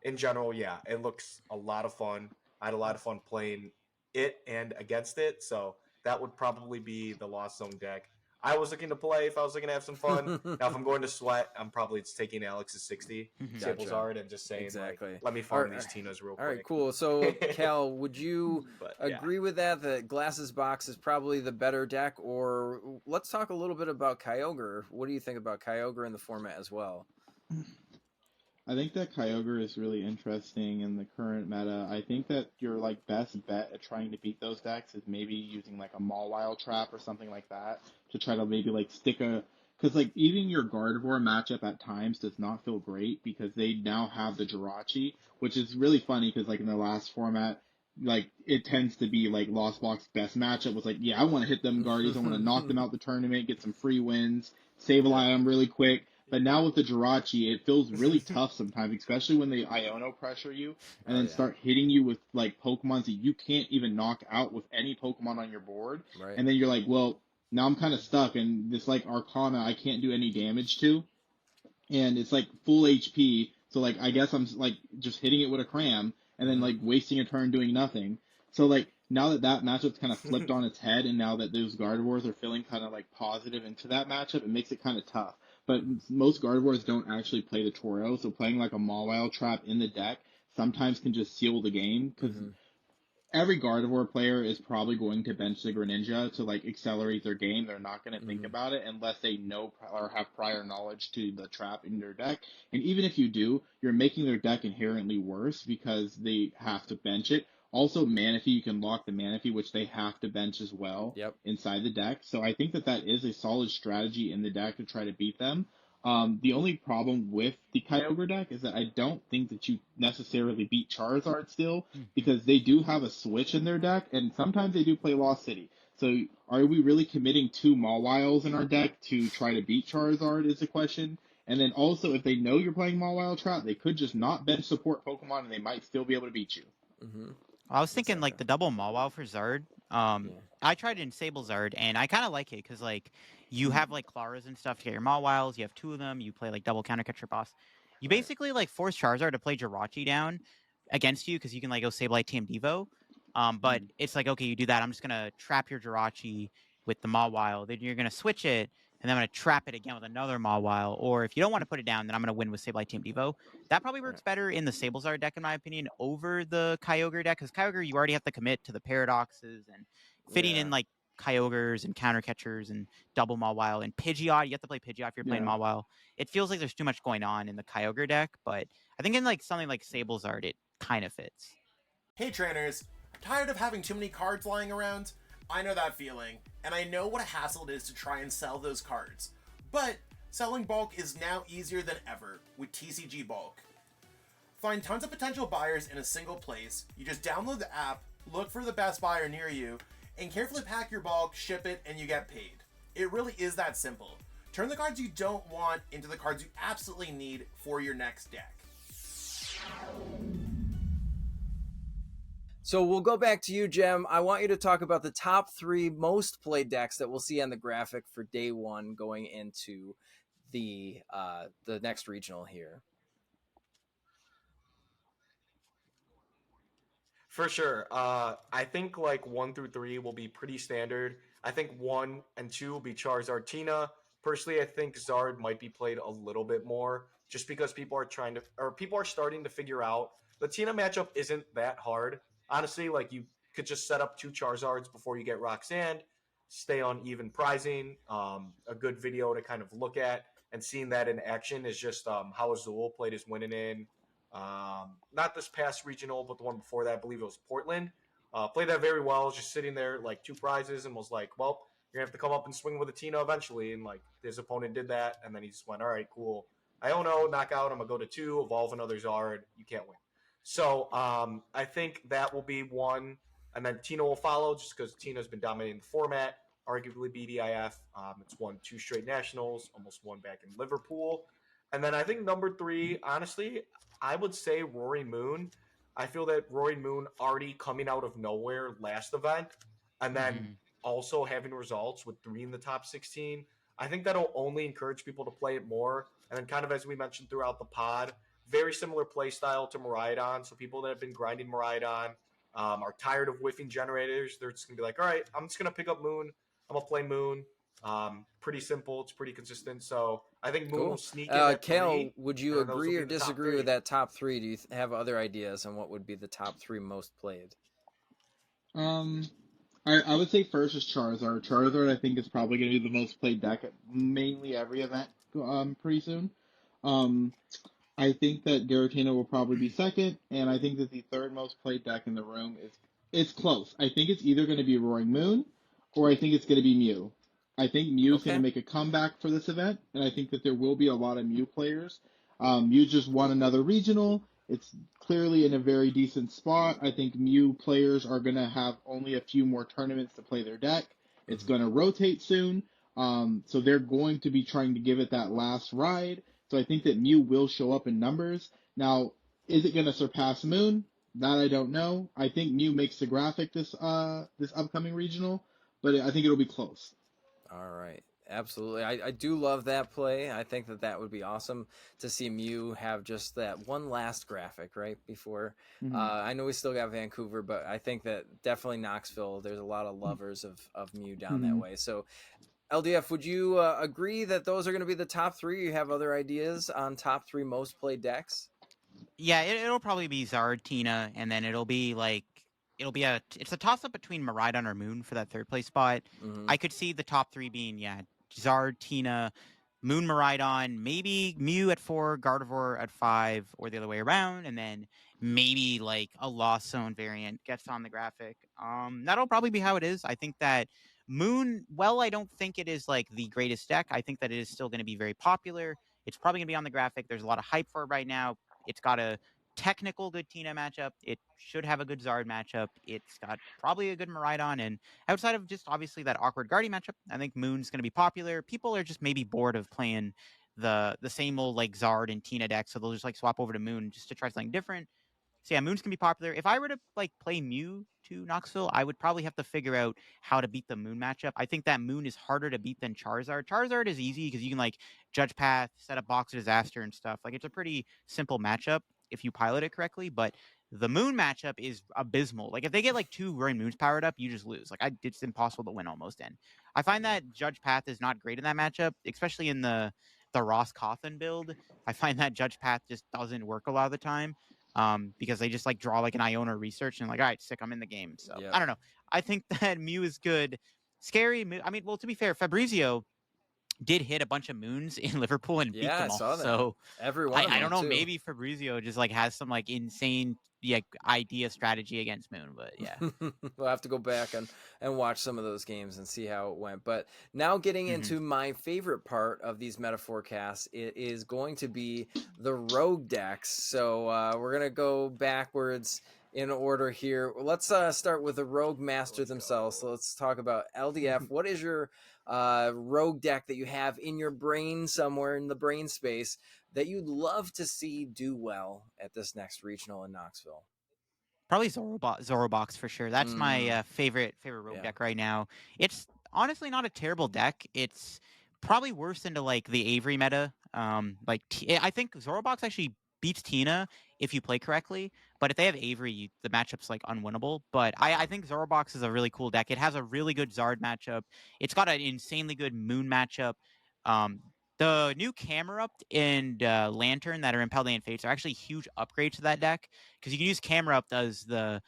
in general, yeah, it looks a lot of fun. I had a lot of fun playing it and against it, so that would probably be the Lost Zone deck I was looking to play if I was looking to have some fun. Now, if I'm going to sweat, I'm probably just taking Alex's 60 Sablezard and just saying, like, let me farm these Tinas real quick. All right, cool. So, Cal, would you agree with that Glasses Box is probably the better deck? Or let's talk a little bit about Kyogre. What do you think about Kyogre in the format as well? I think that Kyogre is really interesting in the current meta. I think that your like best bet at trying to beat those decks is maybe using like a Mawile Trap or something like that to try to maybe like stick a... Because like even your Gardevoir matchup at times does not feel great because they now have the Jirachi, which is really funny because like in the last format, like it tends to be like Lost Box best matchup was like, yeah, I want to hit them Guardies, I want to knock them out the tournament, get some free wins, save a them really quick. But now with the Jirachi, it feels really tough sometimes, especially when they Iono pressure you and then start hitting you with like Pokemon that you can't even knock out with any Pokemon on your board. Right. And then you're like, well, now I'm kind of stuck, and this like Arcana I can't do any damage to, and it's like full HP. So like I guess I'm like just hitting it with a cram and then like wasting a turn doing nothing. So like now that matchup's kind of flipped on its head, and now that those Gardevoirs are feeling kind of like positive into that matchup, it makes it kind of tough. but most Gardevoirs don't actually play the Toro, so playing like a Mawile trap in the deck sometimes can just seal the game, because every Gardevoir player is probably going to bench the Greninja to like accelerate their game. They're not going to think about it unless they know or have prior knowledge to the trap in their deck. And even if you do, you're making their deck inherently worse because they have to bench it. Also, Manaphy, you can lock the Manaphy, which they have to bench as well inside the deck. So I think that that is a solid strategy in the deck to try to beat them. The only problem with the Kyogre deck is that I don't think that you necessarily beat Charizard still, because they do have a switch in their deck, and sometimes they do play Lost City. So are we really committing 2 Mawiles in our deck to try to beat Charizard is the question. And then also, if they know you're playing Mawile Trap, they could just not bench support Pokemon, and they might still be able to beat you. I was thinking like the double Mawile for Zard. I tried in Sable Zard, and I kind of like it because like you have like Claras and stuff to get your Mawiles. You have 2 of them. You play like double counter catcher boss. You basically like force Charizard to play Jirachi down against you because you can like go Sableye TM Devo. But it's like, okay, you do that. I'm just gonna trap your Jirachi with the Mawile. Then you're gonna switch it, and then I'm gonna trap it again with another Mawile. Or if you don't want to put it down, then I'm gonna win with Sableye TM Devo. That probably works better in the Sablezard deck, in my opinion, over the Kyogre deck, because Kyogre, you already have to commit to the paradoxes and fitting in like Kyogres and counter catchers and double Mawile and Pidgeot. You have to play Pidgeot if you're playing Mawile. It feels like there's too much going on in the Kyogre deck, but I think in like something like Sablezard, it kind of fits. Hey trainers, tired of having too many cards lying around? I know that feeling, and I know what a hassle it is to try and sell those cards. But selling bulk is now easier than ever with TCG Bulk. Find tons of potential buyers in a single place. You just download the app, look for the best buyer near you, and carefully pack your bulk, ship it, and you get paid. It really is that simple. Turn the cards you don't want into the cards you absolutely need for your next deck. So we'll go back to you, Jem. I want you to talk about the top 3 most played decks that we'll see on the graphic for day 1 going into the next regional here. For sure. I think like 1 through 3 will be pretty standard. I think 1 and 2 will be Charizard Tina. Personally, I think Zard might be played a little bit more just because people are starting to figure out the Tina matchup isn't that hard. Honestly, like you could just set up 2 Charizards before you get Roxanne, stay on even pricing. A good video to kind of look at and seeing that in action is just how Azul played his winning in. Not this past regional, but the one before that, I believe it was Portland. Played that very well, just sitting there like 2 prizes and was like, well, you're going to have to come up and swing with a Tina eventually. And like his opponent did that. And then he just went, all right, cool. I don't know, knockout. I'm going to go to 2, evolve another Zard. You can't win. So I think that will be 1. And then Tina will follow just because Tina's been dominating the format, arguably BDIF. It's won 2 straight nationals, almost won back in Liverpool. And then I think number 3, honestly, I would say Roaring Moon. I feel that Roaring Moon already coming out of nowhere last event, and then also having results with 3 in the top 16. I think that'll only encourage people to play it more. And then kind of as we mentioned throughout the pod, very similar play style to Miraidon. So people that have been grinding Miraidon are tired of whiffing generators. They're just going to be like, all right, I'm just going to pick up Moon. I'm going to play Moon. Pretty simple. It's pretty consistent. So I think Moon will sneak in at Kale, 3. would you agree or disagree with that top 3? Do you have other ideas on what would be the top 3 most played? I would say first is Charizard. Charizard, I think, is probably going to be the most played deck at mainly every event pretty soon. I think that Giratina will probably be second, and I think that the third most played deck in the room it's close. I think it's either going to be Roaring Moon, or I think it's going to be Mew. I think Mew's going to make a comeback for this event, and I think that there will be a lot of Mew players. Mew just won another regional. It's clearly in a very decent spot. I think Mew players are going to have only a few more tournaments to play their deck. It's going to rotate soon, so they're going to be trying to give it that last ride. So I think that Mew will show up in numbers. Now, is it going to surpass Moon? That I don't know. I think Mew makes the graphic this upcoming regional, but I think it'll be close. All right. Absolutely. I do love that play. I think that would be awesome to see Mew have just that one last graphic, right? Before, I know we still got Vancouver, but I think that definitely Knoxville, there's a lot of lovers of Mew down that way. So LDF, would you agree that those are going to be the top three? You have other ideas on top three most played decks? Yeah, it'll probably be Zard, Tina, and then it'll be it's a toss up between Miraidon or Moon for that third place spot. Mm-hmm. I could see the top three being Zard, Tina, Moon, Miraidon, maybe Mew at 4, Gardevoir at 5, or the other way around, and then maybe like a Lost Zone variant gets on the graphic. That'll probably be how it is. I think that Moon, well, I don't think it is like the greatest deck. I think that it is still going to be very popular. It's probably going to be on the graphic. There's a lot of hype for it right now. It's got a technical good Tina matchup. It should have a good Zard matchup. It's got probably a good Miraidon. And outside of just obviously that awkward Guardian matchup, I think Moon's going to be popular. People are just maybe bored of playing the same old like Zard and Tina deck, so they'll just like swap over to Moon just to try something different. So yeah, Moon's can be popular. If I were to like play Mew to Knoxville, I would probably have to figure out how to beat the Moon matchup. I think that Moon is harder to beat than Charizard. Charizard is easy because you can like judge path, set up Box of Disaster and stuff. Like it's a pretty simple matchup if you pilot it correctly. But the Moon matchup is abysmal. Like if they get like 2 Roaring Moons powered up, you just lose. Like it's impossible to win almost. And I find that Judge Path is not great in that matchup, especially in the Ross Cawthon build. I find that Judge Path just doesn't work a lot of the time. Because they just like draw like an Iona research and like, all right, sick, I'm in the game. So I don't know. I think that Mew is good. Scary. I mean, well, to be fair, Fabrizio did hit a bunch of moons in Liverpool and beat them all. I saw that. So everyone. I don't know. Too. Maybe Fabrizio just like has some like insane idea strategy against Moon, but yeah. We'll have to go back and watch some of those games and see how it went. But now getting into my favorite part of these meta forecasts, it is going to be the rogue decks. So we're going to go backwards in order here. Let's start with the rogue master themselves. So let's talk about LDF. What is your rogue deck that you have in your brain somewhere in the brain space that you'd love to see do well at this next regional in Knoxville? Probably Zorobox for sure. That's my favorite rogue deck right now. It's honestly not a terrible deck. It's probably worse into like the Avery meta. I think Zorobox actually beats Tina if you play correctly, but if they have Avery, the matchup's like unwinnable. But I think Zorobox is a really cool deck. It has a really good Zard matchup. It's got an insanely good Moon matchup. The new Camerupt and Lantern that are in Paldean Fates are actually huge upgrades to that deck because you can use Camerupt as the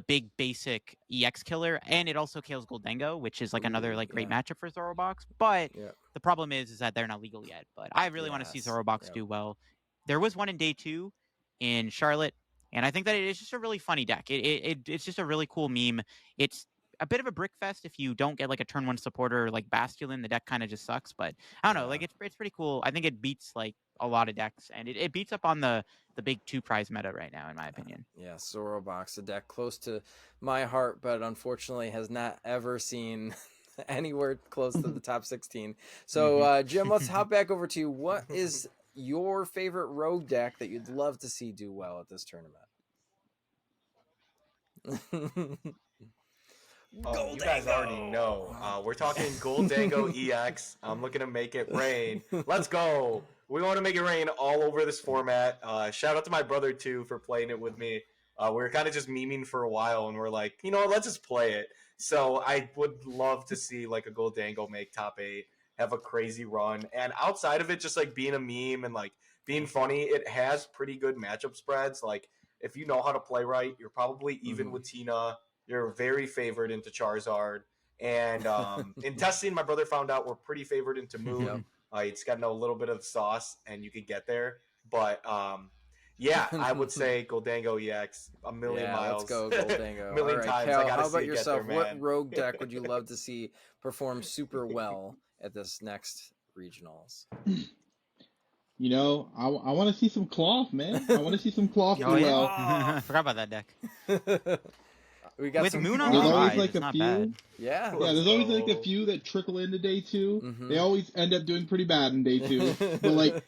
big basic EX killer, and it also kills Goldengo, which is like another like great matchup for Zorobox. But the problem is that they're not legal yet. But I really want to see Zorobox do well. There was one in day 2 in Charlotte, and I think that it is just a really funny deck. It's just a really cool meme. It's a bit of a brick fest if you don't get like a turn 1 supporter like Basculin. The deck kind of just sucks, but I don't know. Like it's pretty cool. I think it beats like a lot of decks, and it beats up on the big 2 prize meta right now, in my opinion. Yeah, Zorobox, a deck close to my heart, but unfortunately has not ever seen anywhere close to the top 16. So Jim, let's hop back over to you. What is your favorite rogue deck that you'd love to see do well at this tournament? You guys already know. We're talking Goldango EX. I'm looking to make it rain. Let's go. We want to make it rain all over this format. Shout out to my brother, too, for playing it with me. We were kind of just memeing for a while, and we're like, you know what, let's just play it. So I would love to see like a Goldango make top 8, have a crazy run. And outside of it, just like being a meme and like being funny, it has pretty good matchup spreads. Like if you know how to play right, you're probably even with Tina. You're very favored into Charizard. And in testing, my brother found out we're pretty favored into Moon. It's got to know a little bit of sauce, and you could get there. But, I would say Goldango EX, a million miles. Let's go, Goldango. Million All right, times. Cal, I how about see yourself? There, what rogue deck would you love to see perform super well at this next regionals? You know, I want to see some cloth, man. I want to see some cloth do well. I forgot about that deck. We got with some Moon on there's the always side, like it's a not few. bad. Yeah, there's always like a few that trickle into day 2. They always end up doing pretty bad in day 2. But like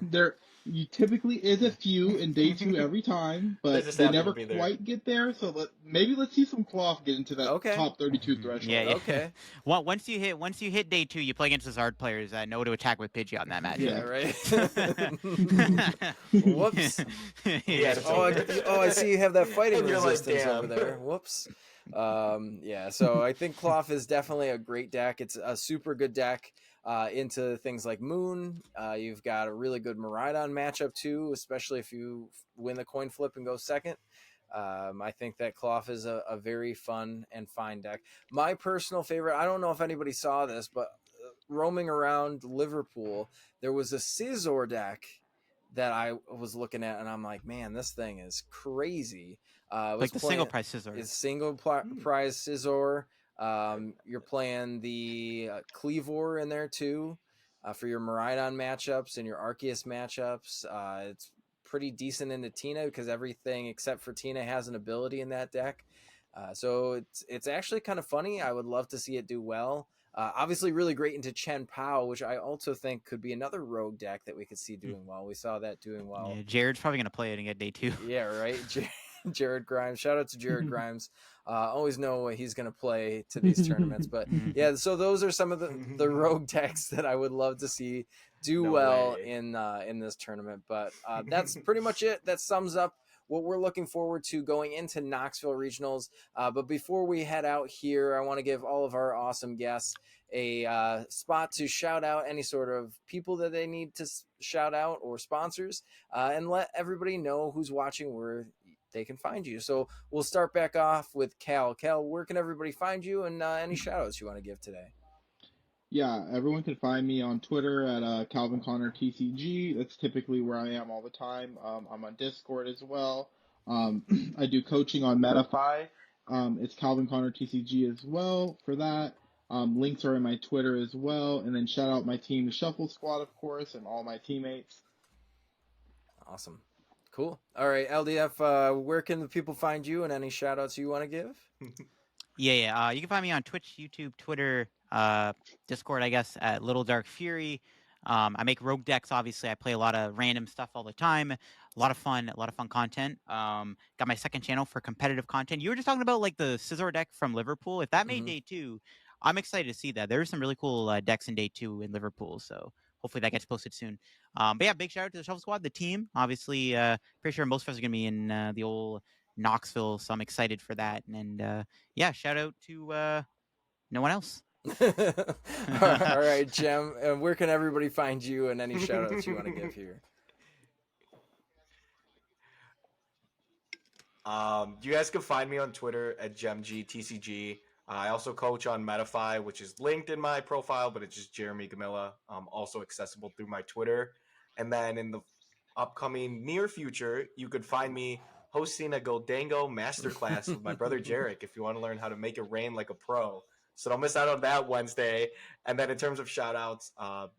there you typically is a few in day 2 every time, but they never quite get there. So maybe let's see some cloth get into that top 32 threshold. Yeah. Okay. Well, once you hit day 2, you play against the Zard players that know to attack with Pidgey on that match. Yeah, right. Whoops. I see you have that fighting resistance over there. Whoops. Yeah, so I think Cloth is definitely a great deck. It's a super good deck into things like Moon. You've got a really good Miraidon matchup too, especially if you win the coin flip and go second. I think that Cloth is a very fun and fine deck. My personal favorite, I don't know if anybody saw this, but roaming around Liverpool, there was a Scizor deck that I was looking at, and I'm like, man, this thing is crazy. Like the single prize scissor. It's single prize Scizor. You're playing the Cleavor in there too for your Miraidon matchups and your Arceus matchups. It's pretty decent into Tina because everything except for Tina has an ability in that deck. So it's actually kind of funny. I would love to see it do well. Obviously, really great into Chen Pao, which I also think could be another rogue deck that we could see doing well. We saw that doing well. Yeah, Jared's probably going to play it and get day 2. Yeah, right. Jared Grimes. Shout out to Jared Grimes. Always know what he's going to play to these tournaments. But yeah, so those are some of the rogue decks that I would love to see do well in this tournament. But that's pretty much it. That sums up what we're looking forward to going into Knoxville Regionals. But before we head out here, I want to give all of our awesome guests a spot to shout out any sort of people that they need to shout out or sponsors, and let everybody know who's watching where they can find you. So we'll start back off with Cal. Cal, where can everybody find you, and any shout outs you want to give today? Yeah, everyone can find me on Twitter at Calvin Connor TCG. That's typically where I am all the time. I'm on Discord as well. I do coaching on MetaFi. It's Calvin Connor TCG as well for that. Links are in my Twitter as well. And then shout out my team, the Shuffle Squad, of course, and all my teammates. Awesome. Cool. All right, LDF, where can the people find you, and any shout outs you want to give? Yeah. You can find me on Twitch, YouTube, Twitter, Discord, I guess, at LittleDarkFury. I make rogue decks, obviously. I play a lot of random stuff all the time. A lot of fun content. Got my second channel for competitive content. You were just talking about like the Scizor deck from Liverpool. If that made day 2, I'm excited to see that. There's some really cool decks in day 2 in Liverpool, so hopefully that gets posted soon. But yeah, big shout out to the Shuffle Squad, the team. Obviously, pretty sure most of us are going to be in the old Knoxville, so I'm excited for that. And yeah, shout out to no one else. All right, Jem, where can everybody find you, and any shout outs you want to give here? You guys can find me on Twitter at JemGTCG. I also coach on MetaFi, which is linked in my profile, but it's just Jeremy Gumila. Also accessible through my Twitter. And then in the upcoming near future, you could find me hosting a Goldango masterclass with my brother Jarek if you want to learn how to make it rain like a pro. So don't miss out on that Wednesday. And then in terms of shout outs,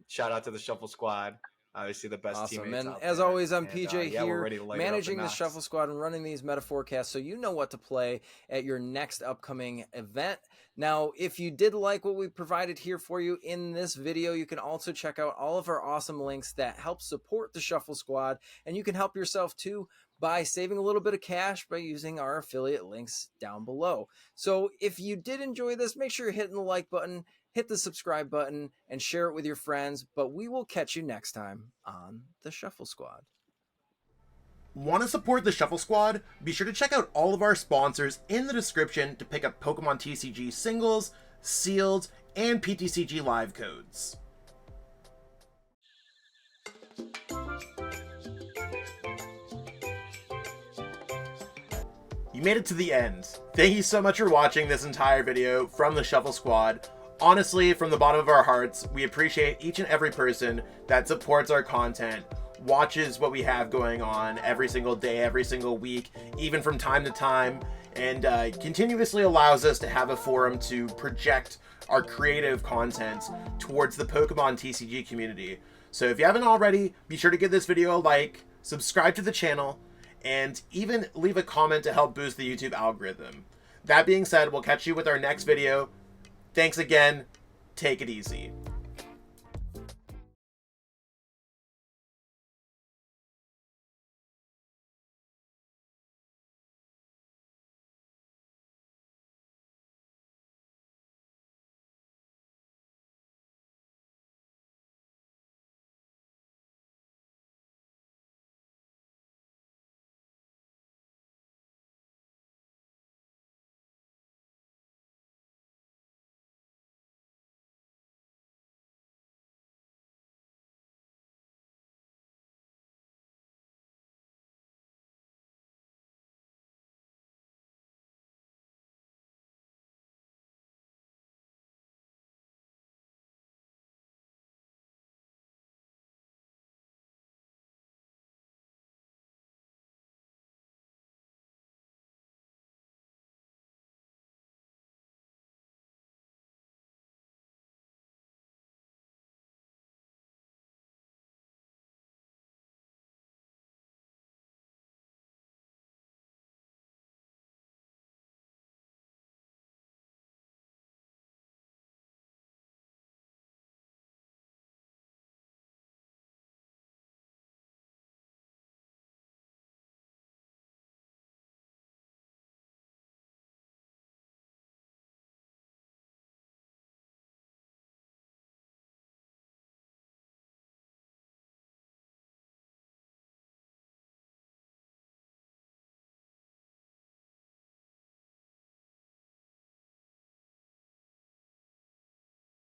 shout out to the Shuffle Squad. Obviously the best teammates. And as always, I'm PJ here, managing the Shuffle Squad and running these meta forecasts so you know what to play at your next upcoming event. Now, if you did like what we provided here for you in this video, you can also check out all of our awesome links that help support the Shuffle Squad, and you can help yourself too by saving a little bit of cash by using our affiliate links down below. So if you did enjoy this, make sure you're hitting the like button, hit the subscribe button, and share it with your friends. But we will catch you next time on the Shuffle Squad. Want to support the Shuffle Squad? Be sure to check out all of our sponsors in the description to pick up Pokemon TCG singles, sealed, and PTCG live codes. You made it to the end. Thank you so much for watching this entire video from the Shuffle Squad. Honestly, from the bottom of our hearts, we appreciate each and every person that supports our content, watches what we have going on every single day, every single week, even from time to time, and continuously allows us to have a forum to project our creative content towards the Pokemon TCG community. So if you haven't already, be sure to give this video a like, subscribe to the channel, and even leave a comment to help boost the YouTube algorithm. That being said, we'll catch you with our next video. Thanks again. Take it easy.